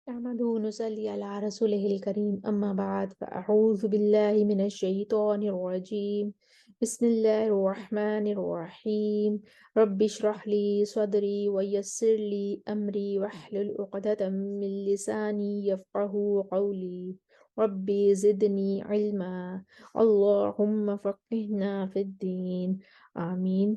نحمده ونصلي على رسوله الكريم أما بعد فأعوذ بالله من الشيطان الرجيم بسم الله الرحمن الرحيم رب اشرح لي صدري ويسر لي أمري واحلل عقدة من لساني يفقه قولي ربي زدني علما اللهم فقهنا في الدين آمين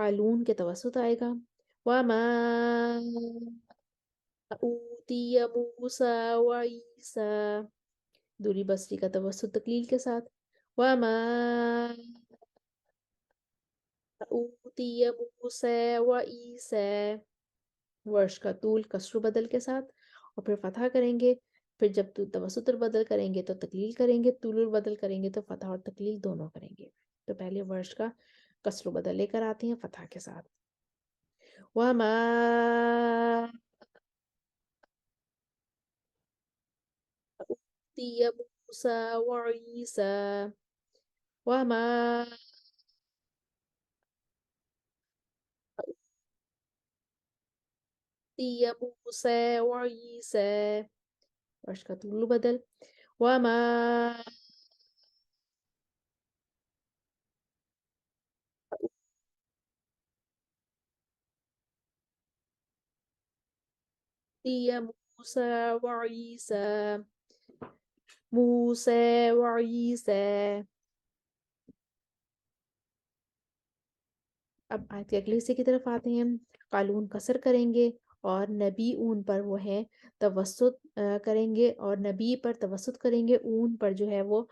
قالون کے توسط آئے گا. وَمَا أُوتِيَ مُوسَى وَعِيسَى. دوری بصری کا توسط تقلیل کے ساتھ. وَمَا أُوتِيَ مُوسَى وَعِيسَى. ورش کا طول کسر و بدل کے ساتھ اور پھر فتح کریں گے. پھر جب توسط البدل کریں گے تو تقلیل کریں گے، طول البدل کریں گے تو فتح اور تقلیل دونوں کریں گے. تو پہلے ورش کا کسر و بدل لے کر آتے ہیں فتح کے ساتھ. وَمَا أُوتِيَ مُوسَى وَعِيسَى. وَمَا أُوتِيَ مُوسَى وَعِيسَى. ورش کا طول و بدل. وَمَا أُوتِيَ مُوسَى وَعِيسَى. موسى وعيسى. اب آیت کے اگلے حصے کی طرف آتے ہیں. قالون کسر کریں گے اور نبی اون پر وہ ہے توسط کریں گے، اور نبی پر توسط کریں گے، اون پر جو ہے وہ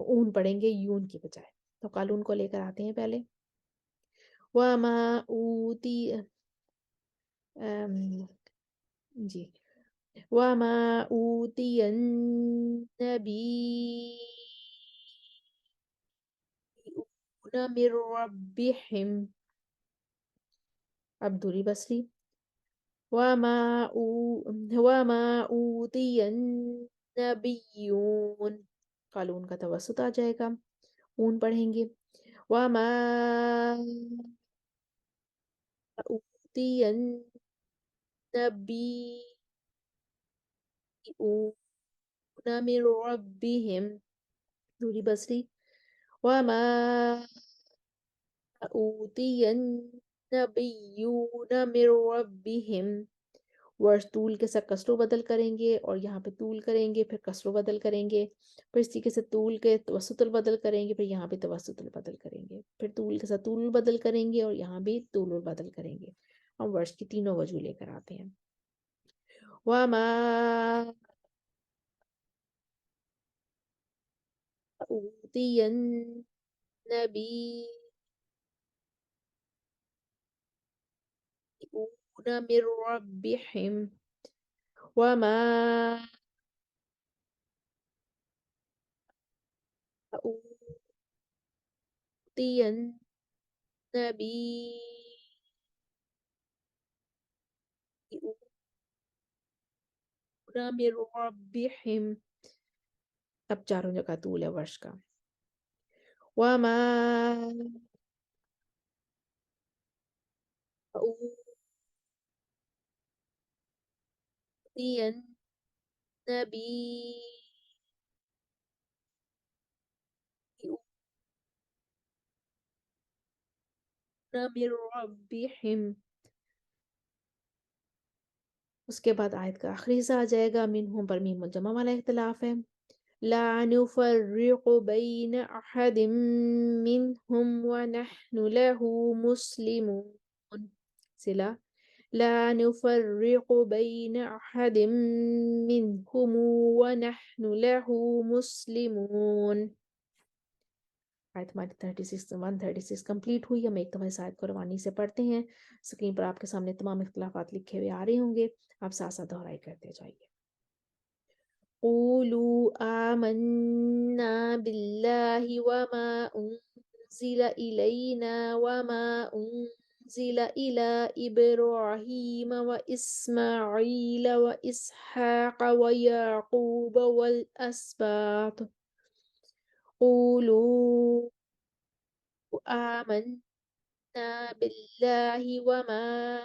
اون پڑھیں گے یون کی بجائے. تو قالون کو لے کر آتے ہیں پہلے. وَمَا أُوتِيَ جی وَمَا أُوتِيَ النَّبِيُّونَ مِن رَّبِّهِمْ. اب دوری بصری. وَمَا أُوتِيَ النَّبِيُّونَ. قالون کا توسط آ جائے گا، اون پڑھیں گے. وَمَا أُوتِيَ النَّبِيُّونَ مِن رَّبِّهِمْ. دوری بصری. وَمَا أُوتِيَ النَّبِيُّونَ مِن رَّبِّهِمْ. ورش طول کے ساتھ کسر و بدل کریں گے اور یہاں پہ طول کریں گے، پھر کسر و بدل کریں گے، پھر اسی کے ساتھ طول کے توسط البدل کریں گے، پھر یہاں پہ توسط البدل کریں گے، پھر طول کے ساتھ طول البدل کریں گے اور یہاں بھی طول البدل کریں گے. ہم ورش کی تینوں وجہ لے کر آتے ہیں. وَمَا أُوتِيَ النَّبِيُّونَ مِن رَّبِّهِمْ. وَمَا أُوتِيَ النَّبِيُّونَ مِن رَّبِّهِمْ. اب چاروں جگہ طول ہے ورش کا. وَمَا أُوتِيَ النَّبِيُّونَ مِن رَّبِّهِمْ. اس کے بعد آیت کا آخری حصہ آ جائے گا. منہم پر میم الجمع والا اختلاف ہے. لا نفرق بین احد منہم ونحن له مسلمون. سلا لا نفرق بین احد منہم ونحن له مسلمون. آیت ہماری 136 کمپلیٹ ہوئی. ہم ایک دفعہ اس آیت کو روانی سے پڑھتے ہیں. اسکرین پر آپ کے سامنے تمام اختلافات لکھے ہوئے آ رہے ہوں گے، آپ ساتھ ساتھ دہرائی کرتے جائیے. قولوا آمنا بالله وما أنزل إلينا وما أنزل إلى إبراهيم وإسماعيل وإسحاق ويعقوب والأسباط. قولوا آمنا بالله وما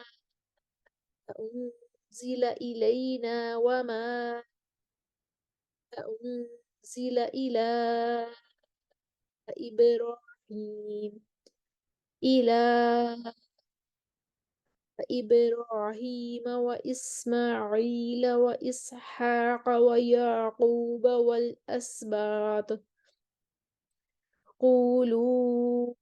أنزل إلينا وما أنزل إلى إبراهيم وإسماعيل وإسحاق ويعقوب والأسباط. قولوا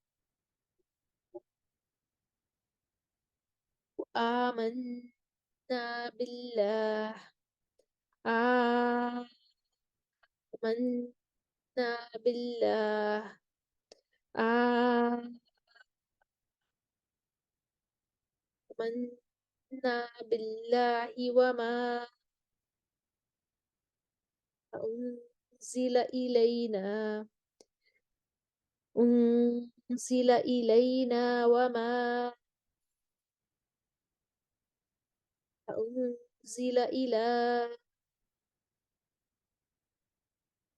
آمنا بالله آمنا بالله آمنا بالله وما أنزل إلينا وما أنزل إلى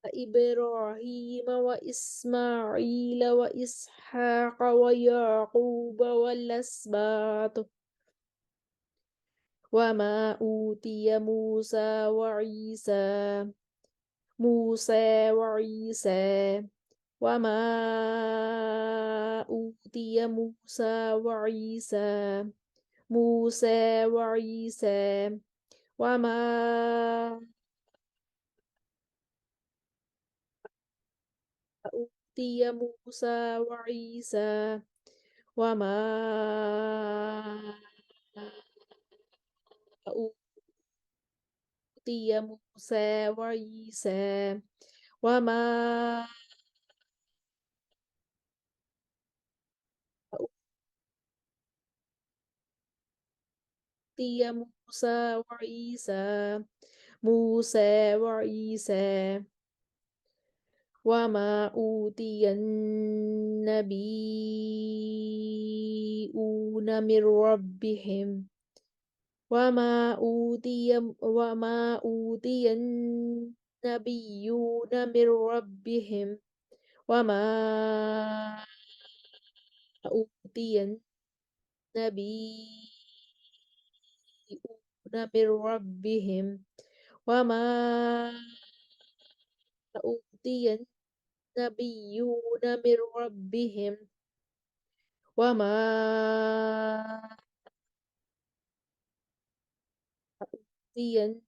إبراهيم وإسماعيل وإسحاق ويعقوب والأسباط وما أوتي موسى وعيسى وما أوتي موسى وعيسى وما أوتي موسى وعيسى وما أوتي موسى وعيسى وما أوتي موسى وعيسى وما أوتي النبيون من ربهم وما أوتي النبيون من ربهم وما أوتي النبيون من ربهم وما أوتي النبيون من ربهم وما أوتي النبيون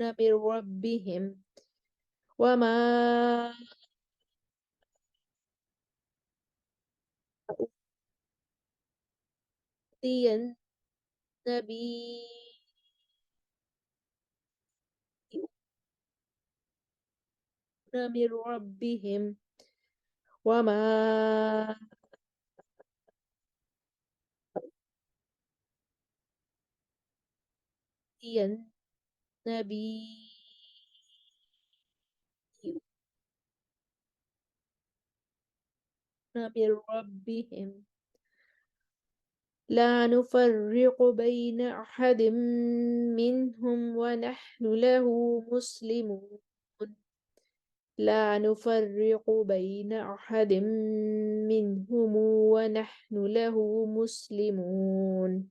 من ربهم وما أوتي النبيون من ربهم وما أوتي النبيون من ربهم لا نفرق بين أحد منهم ونحن له مسلمون لا نفرق بين أحد منهم ونحن له مسلمون।